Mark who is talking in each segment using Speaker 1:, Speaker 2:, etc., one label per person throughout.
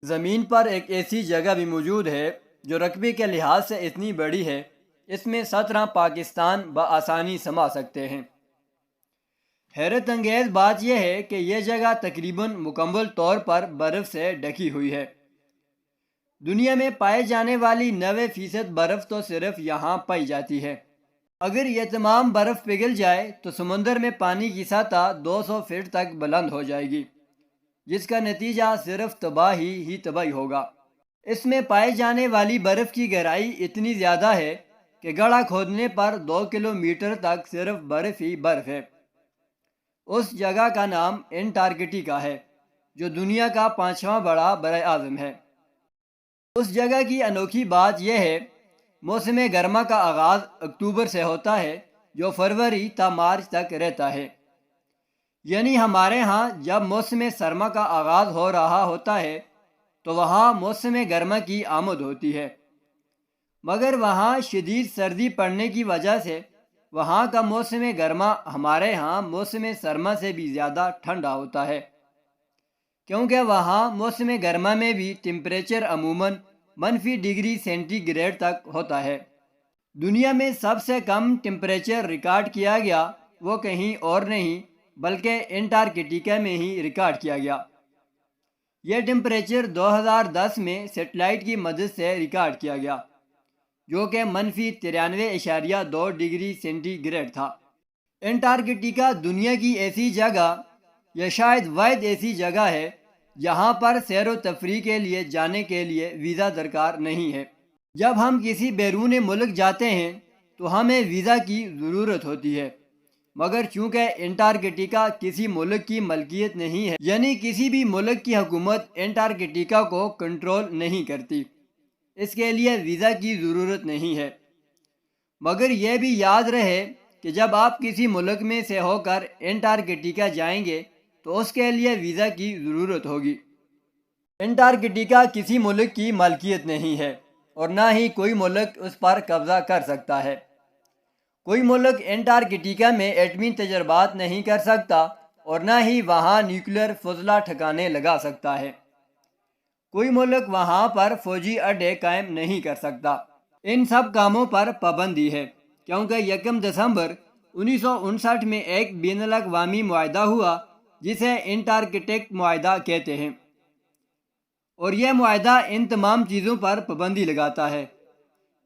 Speaker 1: زمین پر ایک ایسی جگہ بھی موجود ہے جو رقبے کے لحاظ سے اتنی بڑی ہے، اس میں 17 پاکستان بآسانی سما سکتے ہیں۔ حیرت انگیز بات یہ ہے کہ یہ جگہ تقریباً مکمل طور پر برف سے ڈھکی ہوئی ہے۔ دنیا میں پائے جانے والی 90% برف تو صرف یہاں پائی جاتی ہے۔ اگر یہ تمام برف پگھل جائے تو سمندر میں پانی کی سطح 200 فٹ تک بلند ہو جائے گی، جس کا نتیجہ صرف تباہی ہی تباہی ہوگا۔ اس میں پائے جانے والی برف کی گہرائی اتنی زیادہ ہے کہ گڑھا کھودنے پر 2 کلومیٹر تک صرف برف ہی برف ہے۔ اس جگہ کا نام انٹارکٹیکا ہے، جو دنیا کا 5واں بڑا بر اعظم ہے۔ اس جگہ کی انوکھی بات یہ ہے، موسم گرما کا آغاز اکتوبر سے ہوتا ہے جو فروری تا مارچ تک رہتا ہے۔ یعنی ہمارے ہاں جب موسم سرما کا آغاز ہو رہا ہوتا ہے تو وہاں موسم گرما کی آمد ہوتی ہے، مگر وہاں شدید سردی پڑنے کی وجہ سے وہاں کا موسم گرما ہمارے ہاں موسم سرما سے بھی زیادہ ٹھنڈا ہوتا ہے، کیونکہ وہاں موسم گرما میں بھی ٹمپریچر عموماً -°C تک ہوتا ہے۔ دنیا میں سب سے کم ٹمپریچر ریکارڈ کیا گیا وہ کہیں اور نہیں بلکہ انٹارکٹیکا میں ہی ریکارڈ کیا گیا۔ یہ ٹمپریچر 2010 میں سیٹلائٹ کی مدد سے ریکارڈ کیا گیا، جو کہ -93.2°C تھا۔ انٹارکٹیکا دنیا کی ایسی جگہ یا شاید واحد ایسی جگہ ہے جہاں پر سیر و تفریح کے لیے جانے کے لیے ویزا درکار نہیں ہے۔ جب ہم کسی بیرون ملک جاتے ہیں تو ہمیں ویزا کی ضرورت ہوتی ہے، مگر چونکہ انٹارکٹیکا کسی ملک کی ملکیت نہیں ہے، یعنی کسی بھی ملک کی حکومت انٹارکٹیکا کو کنٹرول نہیں کرتی، اس کے لیے ویزا کی ضرورت نہیں ہے۔ مگر یہ بھی یاد رہے کہ جب آپ کسی ملک میں سے ہو کر انٹارکٹیکا جائیں گے تو اس کے لیے ویزا کی ضرورت ہوگی۔ انٹارکٹیکا کسی ملک کی ملکیت نہیں ہے اور نہ ہی کوئی ملک اس پر قبضہ کر سکتا ہے۔ کوئی ملک انٹارکٹیکا میں ایٹمی تجربات نہیں کر سکتا اور نہ ہی وہاں نیوکلیر فضلہ ٹھکانے لگا سکتا ہے۔ کوئی ملک وہاں پر فوجی اڈے قائم نہیں کر سکتا۔ ان سب کاموں پر پابندی ہے، کیونکہ 1 دسمبر 1959 میں ایک بین الاقوامی معاہدہ ہوا جسے انٹارکٹک معاہدہ کہتے ہیں، اور یہ معاہدہ ان تمام چیزوں پر پابندی لگاتا ہے۔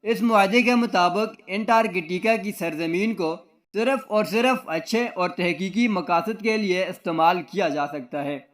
Speaker 1: اس معاہدے کے مطابق انٹارکٹیکا کی سرزمین کو صرف اور صرف اچھے اور تحقیقی مقاصد کے لیے استعمال کیا جا سکتا ہے۔